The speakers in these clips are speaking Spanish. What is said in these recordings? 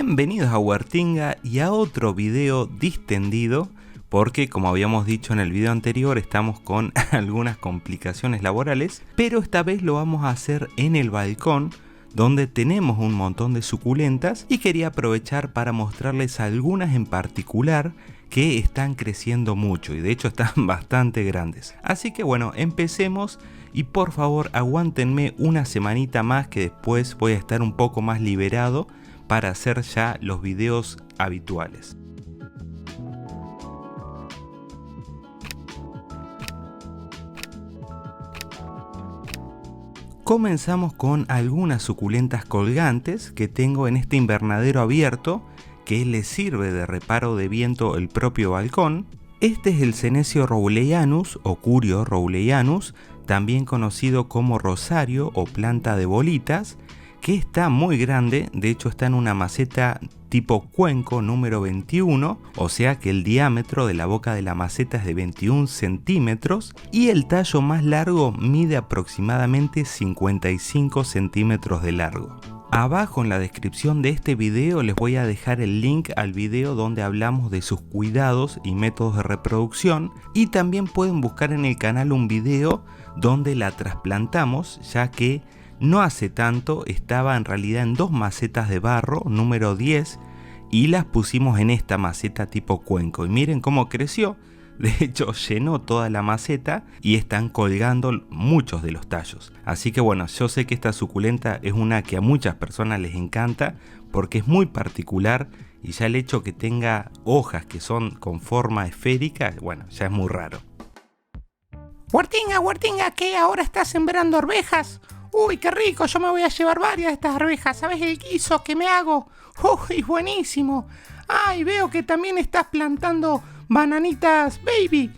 Bienvenidos a Huertinga y a otro video distendido porque, como habíamos dicho en el video anterior, estamos con algunas complicaciones laborales, pero esta vez lo vamos a hacer en el balcón donde tenemos un montón de suculentas y quería aprovechar para mostrarles algunas en particular que están creciendo mucho y de hecho están bastante grandes. Así que bueno, empecemos y por favor aguántenme una semanita más que después voy a estar un poco más liberado para hacer ya los videos habituales. Comenzamos con algunas suculentas colgantes que tengo en este invernadero abierto que les sirve de reparo de viento el propio balcón. Este es el Senecio rowleyanus o Curio rowleyanus, también conocido como rosario o planta de bolitas, que está muy grande, de hecho está en una maceta tipo cuenco número 21, o sea que el diámetro de la boca de la maceta es de 21 centímetros y el tallo más largo mide aproximadamente 55 centímetros de largo. Abajo en la descripción de este video les voy a dejar el link al video donde hablamos de sus cuidados y métodos de reproducción, y también pueden buscar en el canal un video donde la trasplantamos, ya que no hace tanto estaba en realidad en dos macetas de barro número 10 y las pusimos en esta maceta tipo cuenco y miren cómo creció. De hecho llenó toda la maceta y están colgando muchos de los tallos. Así que bueno, yo sé que esta suculenta es una que a muchas personas les encanta porque es muy particular y ya el hecho que tenga hojas que son con forma esférica, bueno, ya es muy raro. Huertinga, ¿qué? ¿Ahora estás sembrando arvejas? Uy, qué rico, yo me voy a llevar varias de estas arvejas. ¿Sabes el guiso que me hago? Uy, buenísimo. Ay, veo que también estás plantando bananitas baby.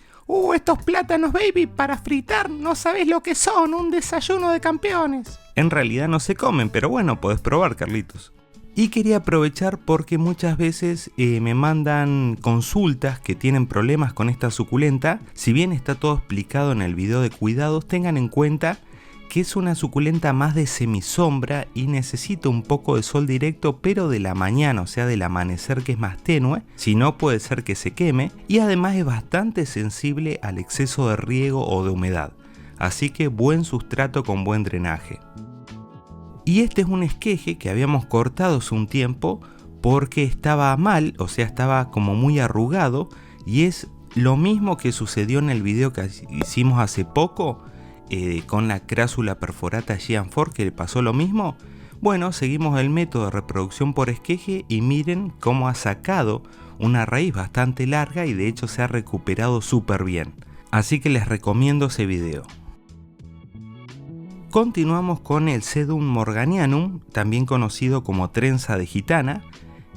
Estos plátanos baby para fritar, no sabes lo que son, un desayuno de campeones. En realidad no se comen, pero bueno, podés probar, Carlitos. Y quería aprovechar porque muchas veces me mandan consultas que tienen problemas con esta suculenta. Si bien está todo explicado en el video de cuidados, tengan en cuenta que es una suculenta más de semisombra y necesita un poco de sol directo, pero de la mañana, o sea del amanecer, que es más tenue, si no puede ser que se queme, y además es bastante sensible al exceso de riego o de humedad, así que buen sustrato con buen drenaje. Y este es un esqueje que habíamos cortado hace un tiempo porque estaba mal, o sea estaba como muy arrugado, y es lo mismo que sucedió en el video que hicimos hace poco, con la crásula perforata Gianfort, que le pasó lo mismo. Bueno, seguimos el método de reproducción por esqueje y miren cómo ha sacado una raíz bastante larga y de hecho se ha recuperado súper bien. Así que les recomiendo ese video. Continuamos con el Sedum morganianum, también conocido como trenza de gitana,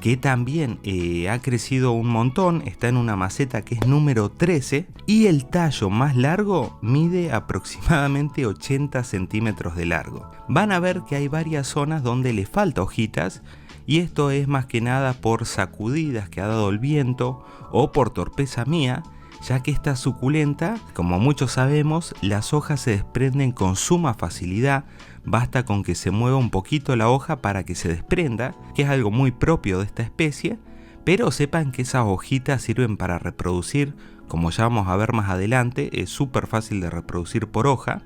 que también ha crecido un montón, está en una maceta que es número 13 y el tallo más largo mide aproximadamente 80 centímetros de largo. Van a ver que hay varias zonas donde le falta hojitas y esto es más que nada por sacudidas que ha dado el viento o por torpeza mía, ya que esta suculenta, como muchos sabemos, las hojas se desprenden con suma facilidad. Basta con que se mueva un poquito la hoja para que se desprenda, que es algo muy propio de esta especie, pero sepan que esas hojitas sirven para reproducir, como ya vamos a ver más adelante, es súper fácil de reproducir por hoja.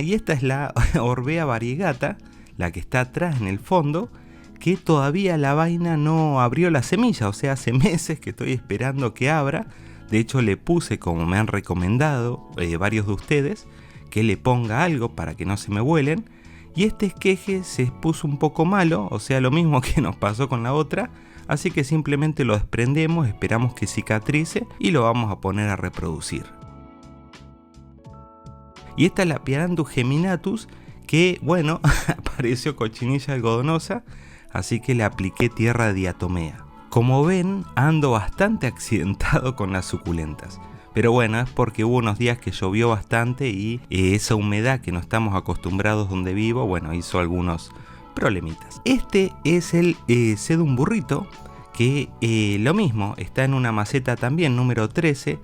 Y esta es la Orbea variegata, la que está atrás en el fondo, que todavía la vaina no abrió la semilla, o sea, hace meses que estoy esperando que abra. De hecho le puse, como me han recomendado varios de ustedes, que le ponga algo para que no se me vuelen. Y este esqueje se puso un poco malo, o sea lo mismo que nos pasó con la otra. Así que simplemente lo desprendemos, esperamos que cicatrice y lo vamos a poner a reproducir. Y esta es la Piaranthus geminatus, que bueno, apareció cochinilla algodonosa, así que le apliqué tierra de diatomea. Como ven, ando bastante accidentado con las suculentas. Pero bueno, es porque hubo unos días que llovió bastante y esa humedad que no estamos acostumbrados donde vivo, bueno, hizo algunos problemitas. Este es el Sedum burrito, que lo mismo, está en una maceta también, número 13.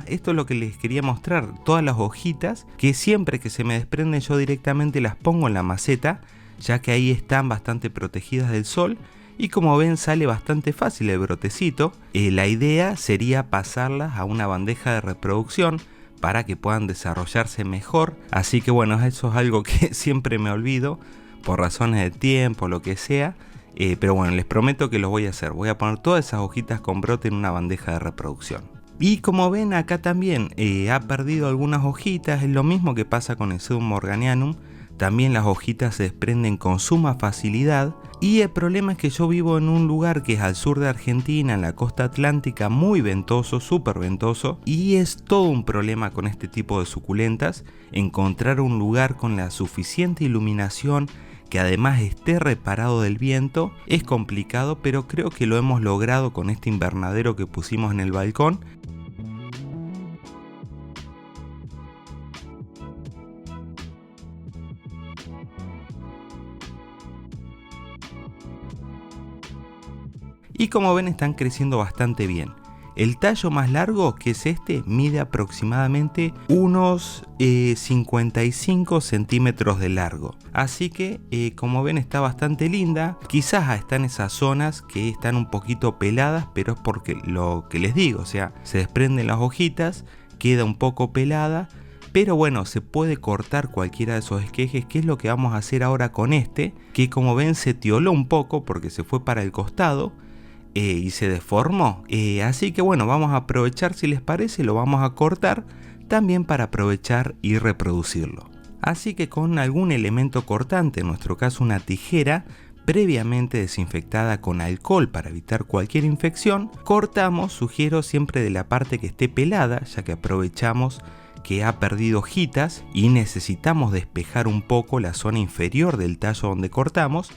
Esto es lo que les quería mostrar, todas las hojitas, que siempre que se me desprenden yo directamente las pongo en la maceta, ya que ahí están bastante protegidas del sol. Y como ven, sale bastante fácil el brotecito. La idea sería pasarlas a una bandeja de reproducción para que puedan desarrollarse mejor. Así que bueno, eso es algo que siempre me olvido por razones de tiempo, lo que sea. Pero bueno, les prometo que lo voy a hacer. Voy a poner todas esas hojitas con brote en una bandeja de reproducción. Y como ven, acá también ha perdido algunas hojitas. Es lo mismo que pasa con el Sedum morganianum. También las hojitas se desprenden con suma facilidad. Y el problema es que yo vivo en un lugar que es al sur de Argentina, en la costa atlántica, muy ventoso, súper ventoso. Y es todo un problema con este tipo de suculentas, encontrar un lugar con la suficiente iluminación, que además esté reparado del viento. Es complicado, pero creo que lo hemos logrado con este invernadero que pusimos en el balcón. Y como ven, están creciendo bastante bien. El tallo más largo, que es este, mide aproximadamente unos 55 centímetros de largo. Así que como ven, está bastante linda. Quizás está en esas zonas que están un poquito peladas, pero es porque lo que les digo, o sea, se desprenden las hojitas, queda un poco pelada. Pero bueno, se puede cortar cualquiera de esos esquejes, que es lo que vamos a hacer ahora con este, que como ven se tioló un poco porque se fue para el costado. Y se deformó, así que bueno, vamos a aprovechar, si les parece, lo vamos a cortar también para aprovechar y reproducirlo. Así que con algún elemento cortante, en nuestro caso una tijera, previamente desinfectada con alcohol para evitar cualquier infección, cortamos, sugiero siempre de la parte que esté pelada, ya que aprovechamos que ha perdido hojitas y necesitamos despejar un poco la zona inferior del tallo donde cortamos.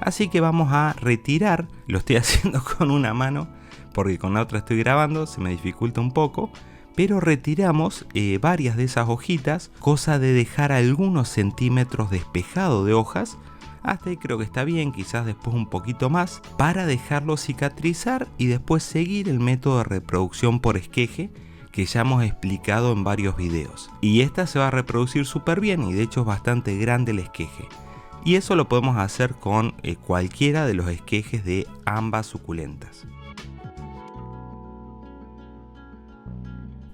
Así que vamos a retirar, lo estoy haciendo con una mano porque con la otra estoy grabando, se me dificulta un poco, pero retiramos varias de esas hojitas, cosa de dejar algunos centímetros despejado de hojas. Hasta ahí creo que está bien, quizás después un poquito más, para dejarlo cicatrizar y después seguir el método de reproducción por esqueje que ya hemos explicado en varios videos. Y esta se va a reproducir súper bien y de hecho es bastante grande el esqueje. Y eso lo podemos hacer con cualquiera de los esquejes de ambas suculentas.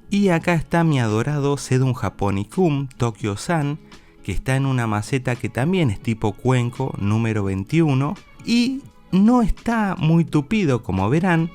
Y acá está mi adorado Sedum japonicum Tokyo-san, que está en una maceta que también es tipo cuenco, número 21. Y no está muy tupido, como verán,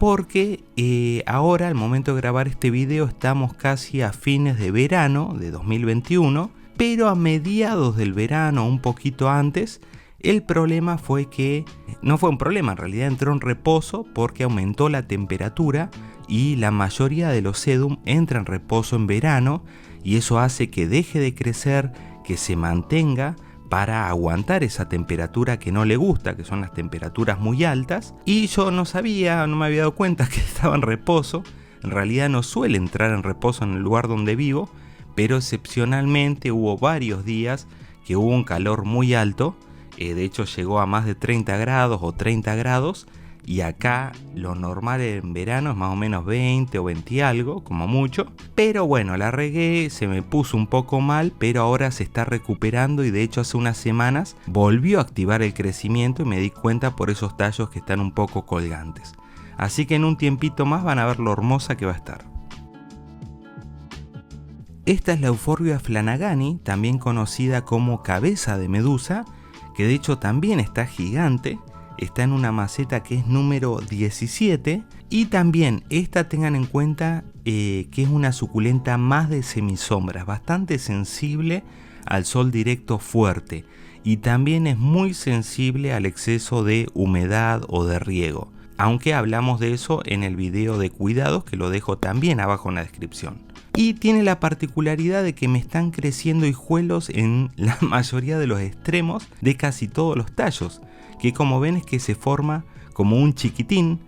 porque ahora, al momento de grabar este video, estamos casi a fines de verano de 2021. Pero a mediados del verano, un poquito antes, el problema fue que, no fue un problema, en realidad entró en reposo porque aumentó la temperatura y la mayoría de los sedum entra en reposo en verano y eso hace que deje de crecer, que se mantenga para aguantar esa temperatura que no le gusta, que son las temperaturas muy altas. Y yo no sabía, no me había dado cuenta que estaba en reposo. En realidad no suele entrar en reposo en el lugar donde vivo, pero excepcionalmente hubo varios días que hubo un calor muy alto, de hecho llegó a más de 30 grados o 30 grados, y acá lo normal en verano es más o menos 20 o 20 y algo, como mucho. Pero bueno, la regué, se me puso un poco mal, pero ahora se está recuperando y de hecho hace unas semanas volvió a activar el crecimiento y me di cuenta por esos tallos que están un poco colgantes. Así que en un tiempito más van a ver lo hermosa que va a estar. Esta es la Euphorbia flanagani, también conocida como cabeza de medusa, que de hecho también está gigante, está en una maceta que es número 17, y también esta tengan en cuenta que es una suculenta más de semisombras, bastante sensible al sol directo fuerte, y también es muy sensible al exceso de humedad o de riego, aunque hablamos de eso en el video de cuidados que lo dejo también abajo en la descripción. Y tiene la particularidad de que me están creciendo hijuelos en la mayoría de los extremos de casi todos los tallos, que como ven es que se forma como un chiquitín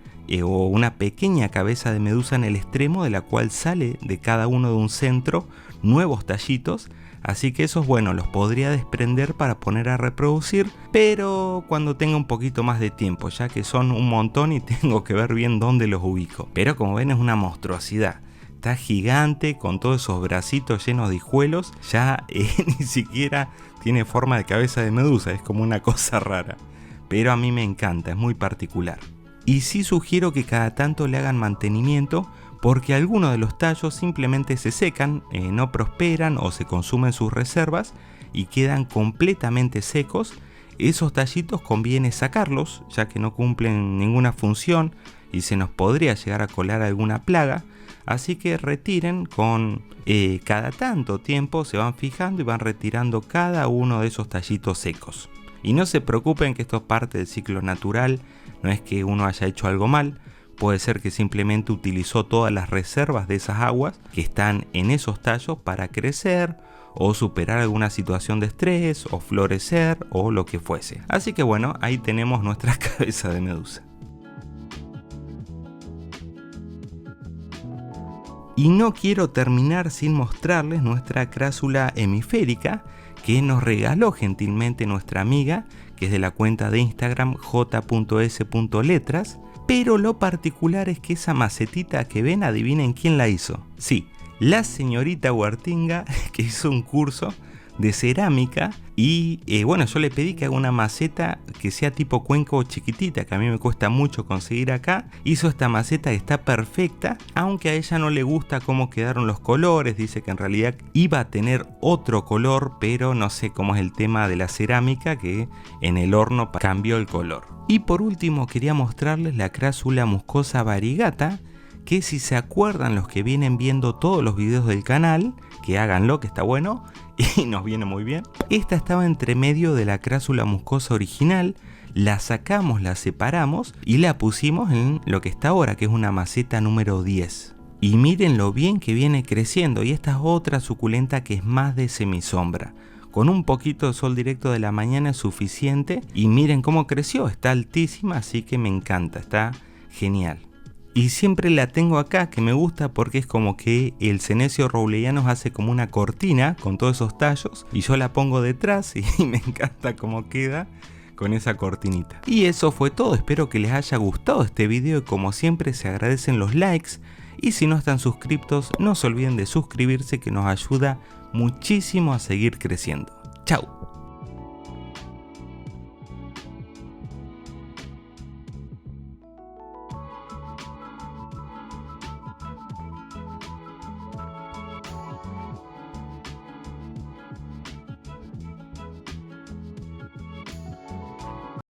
o una pequeña cabeza de medusa en el extremo, de la cual sale de cada uno de un centro nuevos tallitos. Así que esos, bueno, los podría desprender para poner a reproducir, pero cuando tenga un poquito más de tiempo, ya que son un montón y tengo que ver bien dónde los ubico. Pero como ven es una monstruosidad. Está gigante con todos esos bracitos llenos de hijuelos, ya ni siquiera tiene forma de cabeza de medusa, es como una cosa rara. pero a mí me encanta, es muy particular. Y sí sugiero que cada tanto le hagan mantenimiento, porque algunos de los tallos simplemente se secan, no prosperan o se consumen sus reservas y quedan completamente secos. Esos tallitos conviene sacarlos, ya que no cumplen ninguna función y se nos podría llegar a colar alguna plaga. Así que retiren con cada tanto tiempo, se van fijando y van retirando cada uno de esos tallitos secos. Y no se preocupen que esto es parte del ciclo natural, no es que uno haya hecho algo mal. Puede ser que simplemente utilizó todas las reservas de esas aguas que están en esos tallos para crecer o superar alguna situación de estrés o florecer o lo que fuese. Así que bueno, ahí tenemos nuestra cabeza de medusa. Y no quiero terminar sin mostrarles nuestra crásula hemisférica que nos regaló gentilmente nuestra amiga, que es de la cuenta de Instagram j.s.letras. Pero lo particular es que esa macetita que ven, adivinen quién la hizo. Sí, la señorita Huertinga, que hizo un curso de cerámica y bueno, yo le pedí que haga una maceta que sea tipo cuenco chiquitita, que a mí me cuesta mucho conseguir acá. Hizo esta maceta que está perfecta, aunque a ella no le gusta cómo quedaron los colores, dice que en realidad iba a tener otro color, pero no sé cómo es el tema de la cerámica, que en el horno cambió el color. Y por último quería mostrarles la crásula muscosa variegata, que si se acuerdan los que vienen viendo todos los videos del canal, que háganlo, que está bueno y nos viene muy bien. Esta estaba entre medio de la crásula muscosa original, la sacamos, la separamos y la pusimos en lo que está ahora, que es una maceta número 10. Y miren lo bien que viene creciendo, y esta es otra suculenta que es más de semisombra. Con un poquito de sol directo de la mañana es suficiente y miren cómo creció, está altísima, así que me encanta, está genial. Y siempre la tengo acá, que me gusta porque es como que el Senecio Roulerianus hace como una cortina con todos esos tallos y yo la pongo detrás y me encanta cómo queda con esa cortinita. Y eso fue todo, espero que les haya gustado este video y como siempre se agradecen los likes y si no están suscriptos no se olviden de suscribirse, que nos ayuda muchísimo a seguir creciendo. ¡Chao!